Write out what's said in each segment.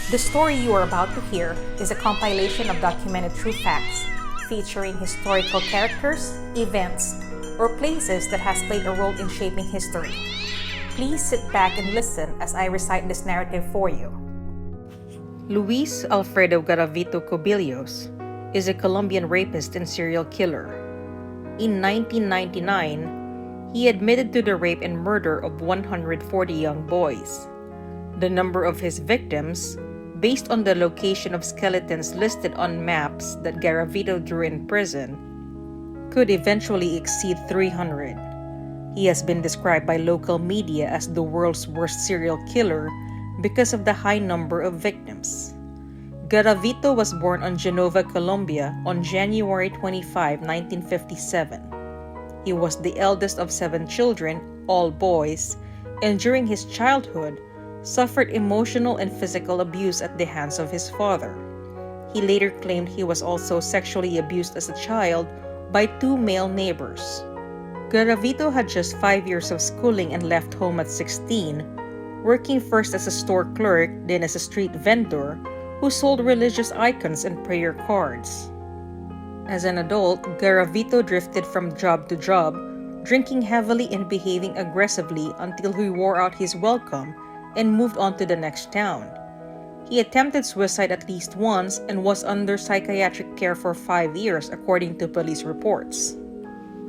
The story you are about to hear is a compilation of documented true facts featuring historical characters, events, or places that has played a role in shaping history. Please sit back and listen as I recite this narrative for you. Luis Alfredo Garavito Cubillos is a Colombian rapist and serial killer. In 1999, he admitted to the rape and murder of 140 young boys. The number of his victims, based on the location of skeletons listed on maps that Garavito drew in prison, could eventually exceed 300. He has been described by local media as the world's worst serial killer because of the high number of victims. Garavito was born on Genova, Colombia on January 25, 1957. He was the eldest of 7 children, all boys, and during his childhood, suffered emotional and physical abuse at the hands of his father. He later claimed he was also sexually abused as a child by 2 male neighbors. Garavito had just 5 years of schooling and left home at 16, working first as a store clerk, then as a street vendor who sold religious icons and prayer cards. As an adult, Garavito drifted from job to job, drinking heavily and behaving aggressively until he wore out his welcome and moved on to the next town. He attempted suicide at least once and was under psychiatric care for 5 years, according to police reports.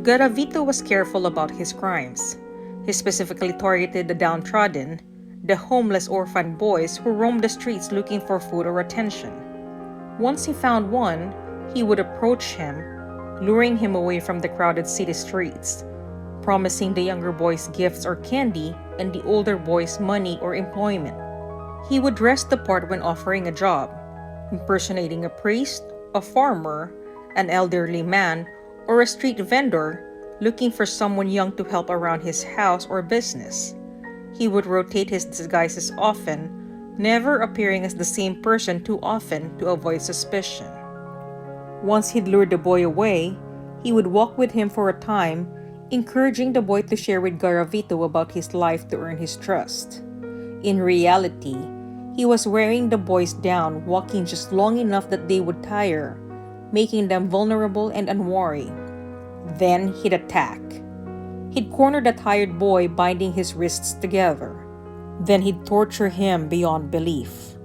Garavito was careful about his crimes. He specifically targeted the downtrodden, the homeless orphan boys who roamed the streets looking for food or attention. Once he found one, he would approach him, luring him away from the crowded city streets, promising the younger boys gifts or candy and the older boys money or employment. He would dress the part when offering a job, impersonating a priest, a farmer, an elderly man, or a street vendor looking for someone young to help around his house or business. He would rotate his disguises often, never appearing as the same person too often to avoid suspicion. Once he'd lured the boy away, he would walk with him for a time, encouraging the boy to share with Garavito about his life to earn his trust. In reality, he was wearing the boys down, walking just long enough that they would tire, making them vulnerable and unwary. Then he'd attack. He'd corner the tired boy, binding his wrists together. Then he'd torture him beyond belief.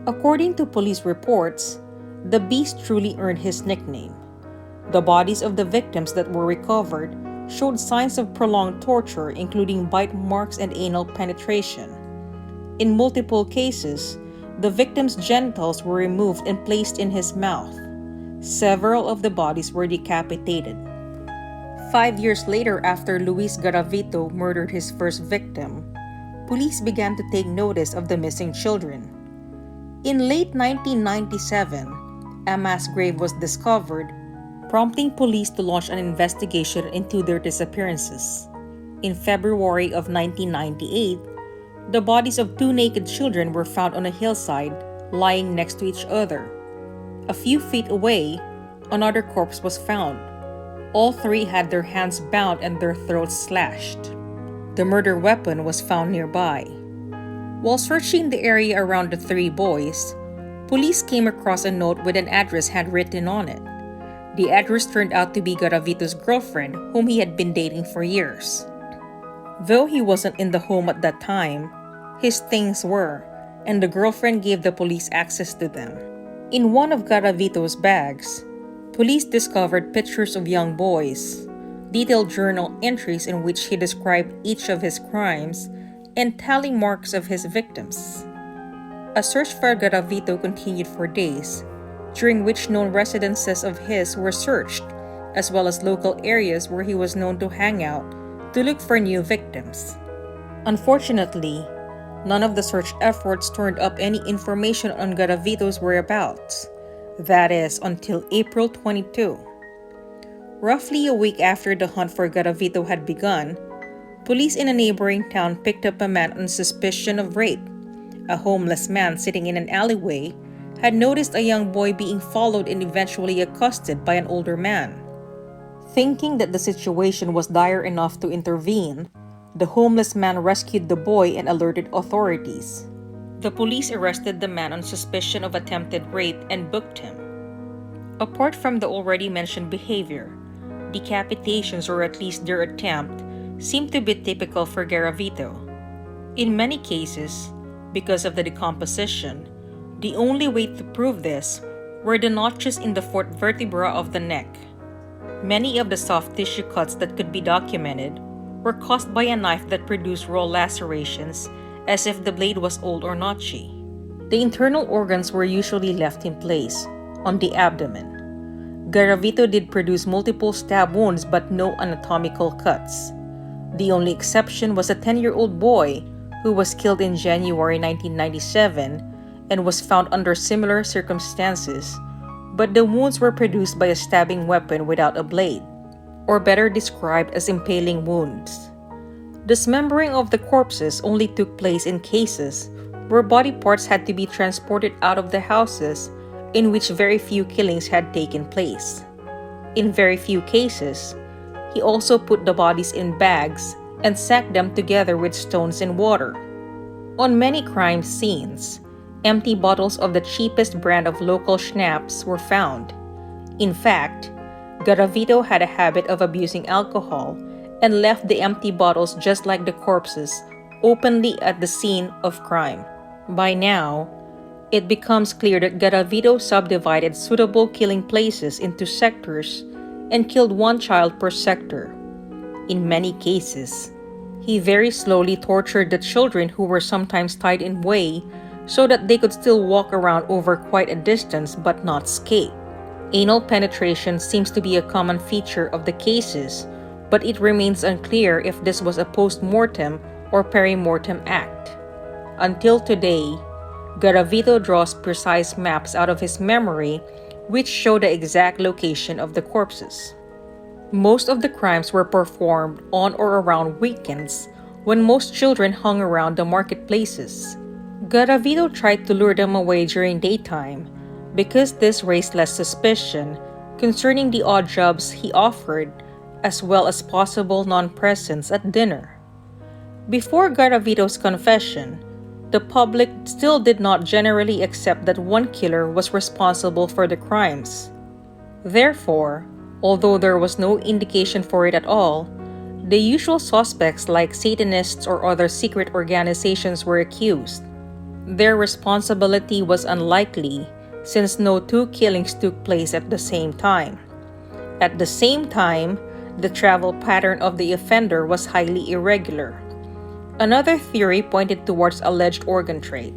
According to police reports, the Beast truly earned his nickname. The bodies of the victims that were recovered showed signs of prolonged torture, including bite marks and anal penetration. In multiple cases, the victims' genitals were removed and placed in his mouth. Several of the bodies were decapitated. 5 years later, after Luis Garavito murdered his first victim, police began to take notice of the missing children. In late 1997, a mass grave was discovered, prompting police to launch an investigation into their disappearances. In February of 1998, the bodies of 2 naked children were found on a hillside, lying next to each other. A few feet away, another corpse was found. All 3 had their hands bound and their throats slashed. The murder weapon was found nearby. While searching the area around the 3 boys, police came across a note with an address handwritten on it. The address turned out to be Garavito's girlfriend, whom he had been dating for years. Though he wasn't in the home at that time, his things were, and the girlfriend gave the police access to them. In one of Garavito's bags, police discovered pictures of young boys, detailed journal entries in which he described each of his crimes, and tally marks of his victims. A search for Garavito continued for days, during which known residences of his were searched, as well as local areas where he was known to hang out to look for new victims. Unfortunately, none of the search efforts turned up any information on Garavito's whereabouts. That is, until April 22. Roughly a week after the hunt for Garavito had begun, police in a neighboring town picked up a man on suspicion of rape. A homeless man sitting in an alleyway had noticed a young boy being followed and eventually accosted by an older man. Thinking that the situation was dire enough to intervene, the homeless man rescued the boy and alerted authorities. The police arrested the man on suspicion of attempted rape and booked him. Apart from the already mentioned behavior, decapitations, or at least their attempt, seem to be typical for Garavito. In many cases, because of the decomposition, the only way to prove this were the notches in the fourth vertebra of the neck. Many of the soft tissue cuts that could be documented were caused by a knife that produced raw lacerations, as if the blade was old or notchy. The internal organs were usually left in place, on the abdomen. Garavito did produce multiple stab wounds but no anatomical cuts. The only exception was a 10-year-old boy who was killed in January 1997 and was found under similar circumstances, but the wounds were produced by a stabbing weapon without a blade, or better described as impaling wounds. Dismembering of the corpses only took place in cases where body parts had to be transported out of the houses in which very few killings had taken place. In very few cases, he also put the bodies in bags and sank them together with stones and water. On many crime scenes, empty bottles of the cheapest brand of local schnapps were found. In fact, Garavito had a habit of abusing alcohol and left the empty bottles just like the corpses, openly at the scene of crime. By now, it becomes clear that Garavito subdivided suitable killing places into sectors and killed one child per sector. In many cases, he very slowly tortured the children who were sometimes tied in way so that they could still walk around over quite a distance but not escape. Anal penetration seems to be a common feature of the cases, but it remains unclear if this was a post-mortem or peri-mortem act. Until today, Garavito draws precise maps out of his memory which show the exact location of the corpses. Most of the crimes were performed on or around weekends when most children hung around the marketplaces. Garavito tried to lure them away during daytime because this raised less suspicion concerning the odd jobs he offered, as well as possible non-presence at dinner. Before Garavito's confession, the public still did not generally accept that one killer was responsible for the crimes. Therefore, although there was no indication for it at all, the usual suspects like Satanists or other secret organizations were accused. Their responsibility was unlikely since no two killings took place at the same time. At the same time, the travel pattern of the offender was highly irregular. Another theory pointed towards alleged organ trade.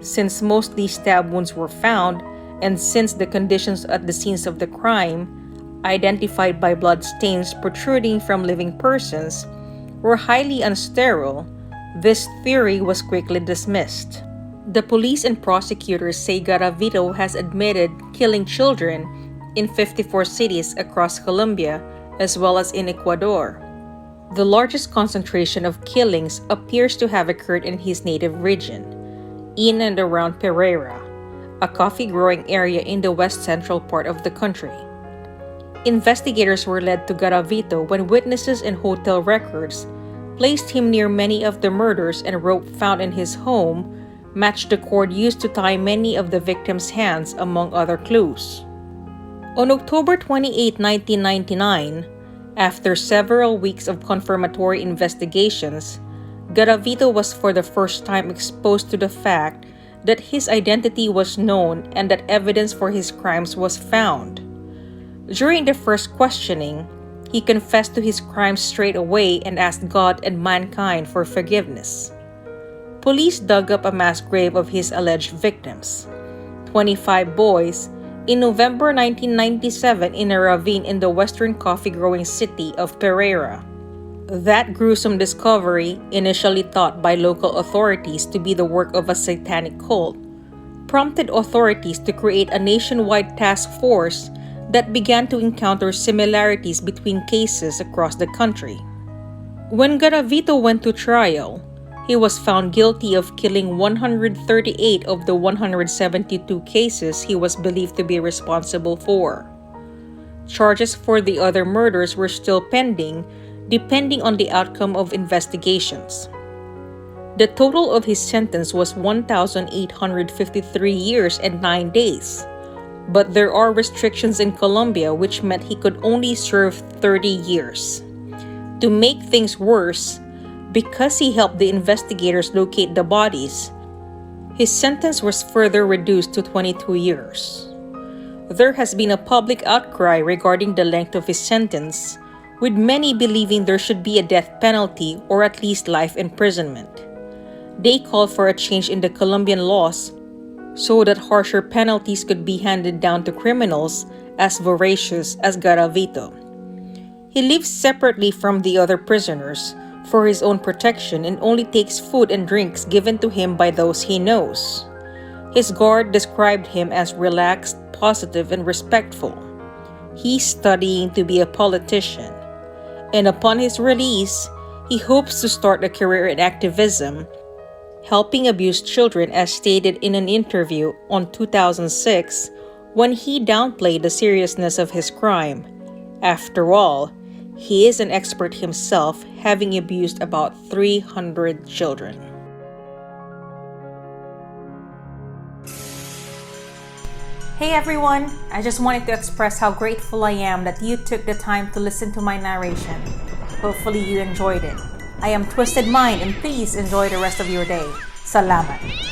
Since mostly stab wounds were found, and since the conditions at the scenes of the crime, identified by blood stains protruding from living persons, were highly unsterile, this theory was quickly dismissed. The police and prosecutors say Garavito has admitted killing children in 54 cities across Colombia as well as in Ecuador. The largest concentration of killings appears to have occurred in his native region, in and around Pereira, a coffee-growing area in the west-central part of the country. Investigators were led to Garavito when witnesses and hotel records placed him near many of the murders, and rope found in his home matched the cord used to tie many of the victims' hands, among other clues. On October 28, 1999, after several weeks of confirmatory investigations, Garavito was for the first time exposed to the fact that his identity was known and that evidence for his crimes was found. During the first questioning, he confessed to his crimes straight away and asked God and mankind for forgiveness. Police dug up a mass grave of his alleged victims, 25 boys, in November 1997 in a ravine in the western coffee-growing city of Pereira. That gruesome discovery, initially thought by local authorities to be the work of a satanic cult, prompted authorities to create a nationwide task force that began to encounter similarities between cases across the country. When Garavito went to trial, he was found guilty of killing 138 of the 172 cases he was believed to be responsible for. Charges for the other murders were still pending, depending on the outcome of investigations. The total of his sentence was 1,853 years and 9 days. But there are restrictions in Colombia which meant he could only serve 30 years. To make things worse, because he helped the investigators locate the bodies, his sentence was further reduced to 22 years. There has been a public outcry regarding the length of his sentence, with many believing there should be a death penalty or at least life imprisonment. They called for a change in the Colombian laws so that harsher penalties could be handed down to criminals as voracious as Garavito. He lives separately from the other prisoners for his own protection and only takes food and drinks given to him by those he knows. His guard described him as relaxed, positive, and respectful. He's studying to be a politician, and upon his release, he hopes to start a career in activism, helping abused children, as stated in an interview on 2006 when he downplayed the seriousness of his crime. After all, he is an expert himself, having abused about 300 children. Hey everyone! I just wanted to express how grateful I am that you took the time to listen to my narration. Hopefully you enjoyed it. I am Twisted Mind, and please enjoy the rest of your day. Salamat!